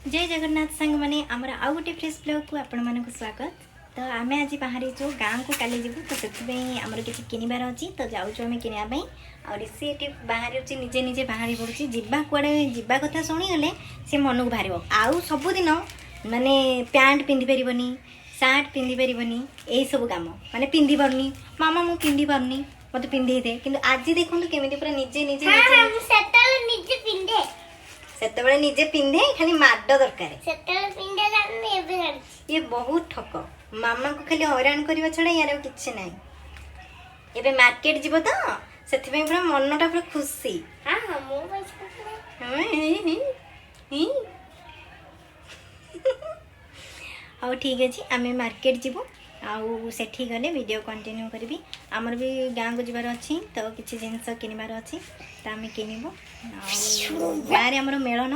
जय जगन्नाथ सांग मैंने आमर आउ गोटे फ्रेश ब्लॉग को आपण मानक स्वागत। तो आम आज बाहर गाँव को काली जीवु तो से आमर किसी किनबार अच्छी तो जाऊँ आम किनापी और सी ये बाहर निजे निजे बाहर पड़ुची जा कड़े जा कथा शुणीगले सी मन को बाहर आउ सबुदिन माने पैंट पिंधि पारनी सार्ट पिंधि पारनी यही सब कम माने पिंधि पारनी मामा मु पिंधि पारनी मत पिंधे दे कि आज देखो केमी पूरा निजे निजे सेतबेले निजे पिंधे खाली माड दरकार ये बहुत ठक मामा को खाली हैरान करवा छड़ा यार किसी ना ये मार्केट जीव तो से पूरा मनटा पूरा खुशी हाँ ठीक अच्छे आम मार्केट जीवु आउ सेठी गले वीडियो कंटिन्यू करी आमर भी गाँव को जबार अच्छी तो किसी जिनस किनबार अच्छी तो आम किनबू गाँव में आमर मेलन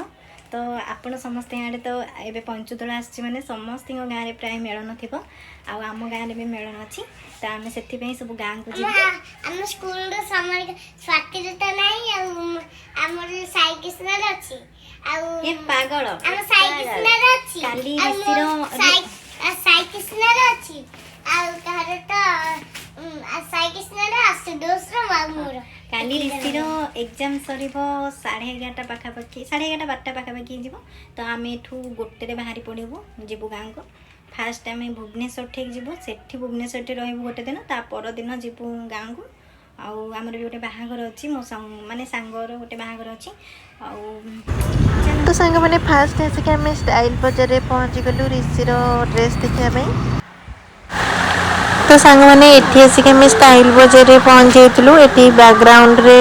तो आपण समस्त आड़े तो ये पंचुदोल आसी मैंने समस्त गाँव में प्राय मेलन थी आम गाँव में भी मेलन अच्छी तो आम से सब गाँव को हम स्कूल स्वातिरता नहीं ये पागल काली काली ऋषिर एग्जाम सर 11:30 पाखापाखि 11:30 12टा पाखापाखि जीव तो आम एठू गोटे बाहरी पड़ू जीवु गाँव को फास्ट आम भुवनेश्वर ठीक जीवु सेठी भुवनेश्वर रही गोटे दिन ता पर दिन जीवु गाँव को आमर भी गोटे बाहागर अच्छी मो माने सांगर गोटे बाहागर अच्छी तो सांग मैंने फास्ट आसिक आम स्टाइल बजार पहुँची गलु ऋषिर ड्रेस देखा तो सांग मैंने एठी आसिक आम स्टाइल बजार पहुँची ये बैकग्राउंड रे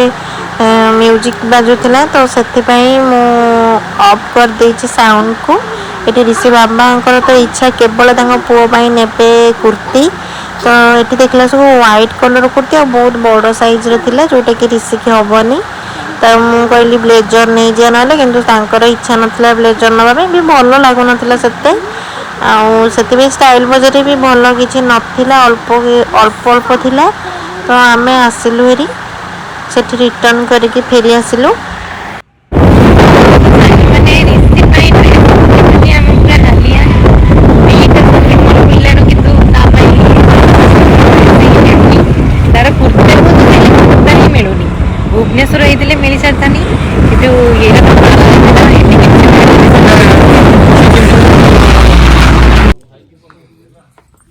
म्यूजिक बाजुला तो से मु ऑफ कर देछि साउंड को ये ऋषि बाबा तो इच्छा केवल पुओ नेबे कुर्ती तो ये देखला सब व्हाइट कलर कुर्ती और बहुत बड़ साइज रा जोटा कि ऋषि की हेनी तो मुझे कहली ब्लेजर नहीं जा ना कि इच्छा नाला ब्लेजर नापी भी भल लगुन से स्टाइल बजार भी भल किसी नाला अल्प अल्प अल्प थिला तो आम आसिलु हेरी से रिटर्न करके फेरी आसिलु भुवनेश्वर होते मिल सारी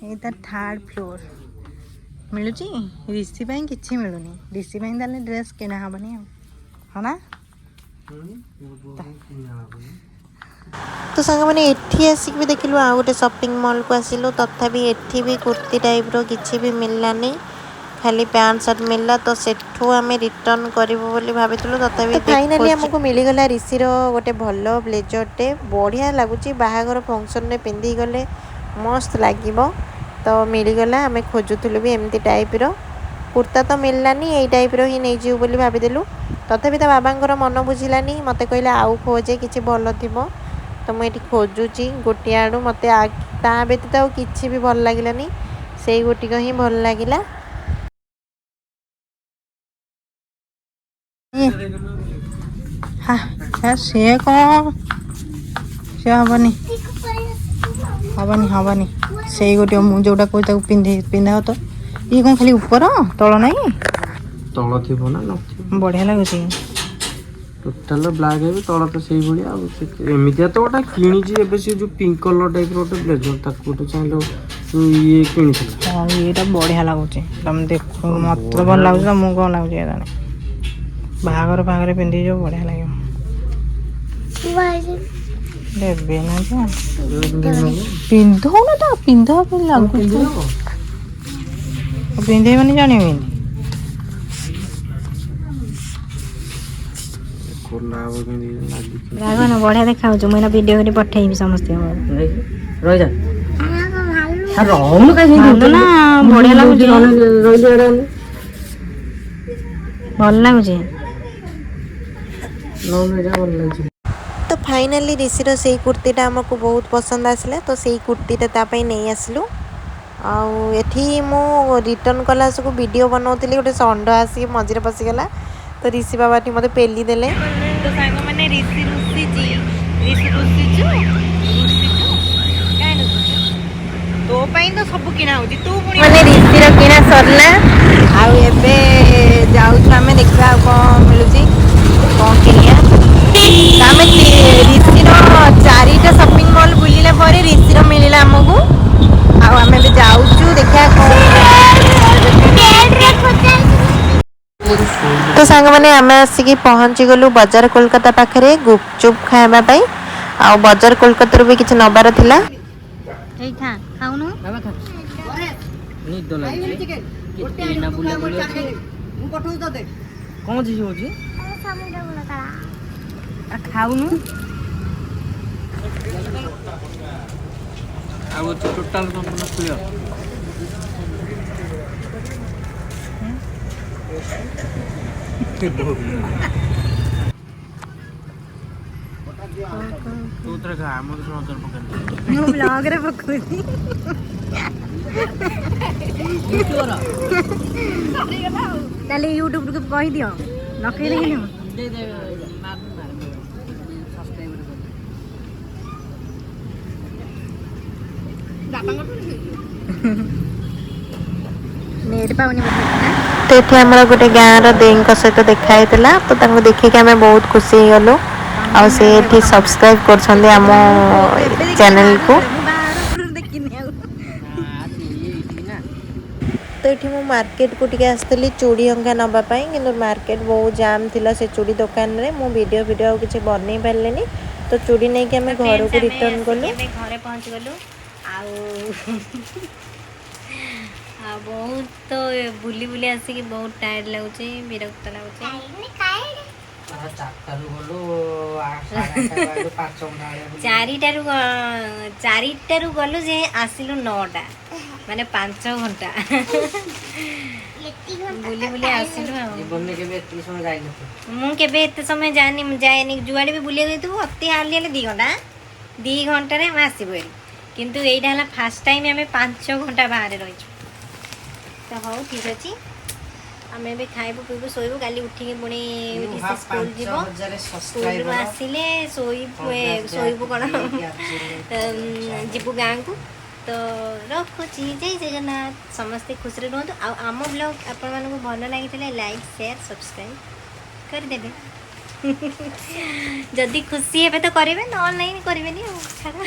कि थर्ड फ्लोर मिलूँ ऋषि कि मिलूनी ऋषि ड्रेस किना हेनी हाँ ना तो सांग मैंने एठी आसिक भी देखिलु आ गोटे शॉपिंग मॉल को आसिलु तथापि एठी भी कुर्ती टाइप रो किछि भी मिललानी खाली पैंट शर्ट मिलला तो सेठू आम रिटर्न करूँ बोली भाविलु तथापि फाइनाली आमको मिलगला ऋषिर गोटे भल ब्लेजरटे बढ़िया लगुच बाहागर फंक्शन रे पिंधि गले मस्त लगे तो मिलगला आम खोजुलु भी एमती टाइप रो कुर्ता तो मिललानी यही टाइप रो ही नहीं जीव बोली भाविदेलु तथापि तो बाबांकर मन बुझिलानी मते कहले आउ खोजे किछि भल थिबो तो मुझे खोजुची गोटे आड़ू मत ता व्यतीत आउ किछि भी भल लागिलानी सेई गोटिक ही भल लागिला हाँ से कौन से हेनी हेनी हेनी से गोटे मुझे जोटा कह पिंधा तो ये कौन खाली ऊपर तल नहीं तल थी ना बढ़िया लगुच टोटाल ब्लैक है तल तो से भाई एमती तो गोटे किणी से जो पिंक कलर टाइप गोटे ब्लेजर ताको गोटे चाहिए ये कि हाँ ये बढ़िया लगुच तुम देख मत भल लगुच तुमको कौन लगुच बाहागर बाहागर पिंधि जो बढ़िया लगे देवे ना पिंध ना पिंध लगुच पिंधे मैंने जाने राघवन बढ़िया देखा मुझे वीडियो कर पठेबी समस्त बढ़िया लगुच भल लगुच तो फाइनाली ऋषिर से कुर्तीटा आमको बहुत पसंद आसला तो से कुर्तीटा नहीं आसलु आठी मु रिटर्न कला सब वीडियो बनाऊली गोटे षंड आसिक मझे पशिगला तो ऋषि बाबा मत पेली देले तो सांग मैंने ऋषि रुषि ऋषि रुषि ସବୁ କିଣା ହଉଛି ତୁ ପୁଣି ମାନେ ରିସିର କିଣା ସରିଲା ଆଉ ଏବେ ଯାଉଛୁ ଆମେ ଦେଖିବା ଆଉ କ'ଣ ମିଳୁଛି କ'ଣ କିଣିବା ଆମେ ରିସିର 4ଟା ସପିଂ ମଲ୍ ବୁଲିଲା ପରେ ରିସିର ମିଳିଲା ଆମକୁ ଆଉ ଆମେ ଏବେ ଯାଉଛୁ ଦେଖିବା କ'ଣ ତ ସାଙ୍ଗମାନେ ଆମେ ଆସିକି ପହଞ୍ଚିଗଲୁ ବଜାର କୋଲକାତା ପାଖରେ ଗୁପଚୁପ୍ ଖାଇବା ପାଇଁ ଆଉ ବଜାର କୋଲକାତାରୁ ବି କିଛି ନେବାର ଥିଲା ଏଇଠା ଖାଉନୁ ନିଦ ଲାଗୁଛି କେତେ ନା ବୁଲାବୁଲି ଅଛି ମୁଁ ପଠଉଛି ତତେ କ'ଣ ଜିନିଷ ହଉଛି ଖାଉନୁ ଆଉ ଅଛି ଟୋଟାଲ ସମ୍ପୂର୍ଣ୍ଣ କ୍ଲିୟର ତୁ ତୋର ଖା ଆମର ନଜର ପକାନି ମୁଁ ବ୍ଲଗରେ ପକଉଛି ତାହେଲେ ୟୁଟ୍ୟୁବରୁ କହିଦିଅ ନକେଇଲେ କିଣିବ ନେଟ୍ ପାଉନି ତ ଏଠି ଆମର ଗୋଟେ ଗାଁର ଦେଇଙ୍କ ସହିତ ଦେଖା ହେଇଥିଲା ତ ତାଙ୍କୁ ଦେଖିକି ଆମେ ବହୁତ ଖୁସି ହେଇଗଲୁ ଆଉ ସେ ଏଠି ସବସ୍କ୍ରାଇବ୍ କରୁଛନ୍ତି ଆମ ଚ୍ୟାନେଲକୁ ତ ଏଠି ମୁଁ ମାର୍କେଟକୁ ଟିକେ ଆସିଥିଲି ଚୁଡ଼ି ଅଙ୍କା ନେବା ପାଇଁ କିନ୍ତୁ ମାର୍କେଟ ବହୁତ ଜାମ୍ ଥିଲା ସେ ଚୁଡ଼ି ଦୋକାନରେ ମୁଁ ଭିଡ଼ିଓ ଆଉ କିଛି ବନେଇ ପାରିଲିନି ତ ଚୁଡ଼ି ନେଇକି ଆମେ ଘରକୁ ରିଟର୍ନ କଲୁ ଘରେ ପହଞ୍ଚିଗଲୁ ଆଉ ଆଉ ବହୁତ ବୁଲି ବୁଲି ଆସିକି ବହୁତ ଟାୟାର୍ଡ ଲାଗୁଛି ବିରକ୍ତ ଲାଗୁଛି ଚାରିଟାରୁ ଗଲୁ ଯେ ଆସିଲୁ 9ଟା ମାନେ 5 ଘଣ୍ଟା ବୁଲି ବୁଲି ଆସିଲୁ ଆଉ ମୁଁ କେବେ ଏତେ ସମୟ ଯାଏନି ଯୁଆଡ଼େ ବି ବୁଲିବାକୁ ଯାଇଥିବୁ ଅତି ହାଲି ହେଲେ 2 ଘଣ୍ଟା 2 ଘଣ୍ଟାରେ ଆମେ ଆସିବୁ ଏଠି କିନ୍ତୁ ଏଇଟା ହେଲା ଫାର୍ଷ୍ଟ ଟାଇମ୍ ଆମେ 5 ଘଣ୍ଟା ବାହାରେ ରହିଛୁ ତ ହଉ ଠିକ୍ ଅଛି ଆମେ ଏବେ ଖାଇବୁ ପିଇବୁ ଶୋଇବୁ କାଲି ଉଠିକି ପୁଣି ସ୍କୁଲ ଯିବ ସ୍କୁଲରୁ ଆସିଲେ ଶୋଇବୁ କ'ଣ ଯିବୁ ଗାଁକୁ ତ ରଖୁଛି ଜୟ ଜଗନ୍ନାଥ ସମସ୍ତେ ଖୁସିରେ ରୁହନ୍ତୁ ଆଉ ଆମ ବ୍ଲଗ୍ ଆପଣମାନଙ୍କୁ ଭଲ ଲାଗିଥିଲେ ଲାଇକ୍ ସେୟାର ସବସ୍କ୍ରାଇବ୍ କରିଦେବେ ଯଦି ଖୁସି ହେବେ ତ କରିବେ ନହେଲେ ନାହିଁ କରିବେନି ଆଉ ଛାଡ଼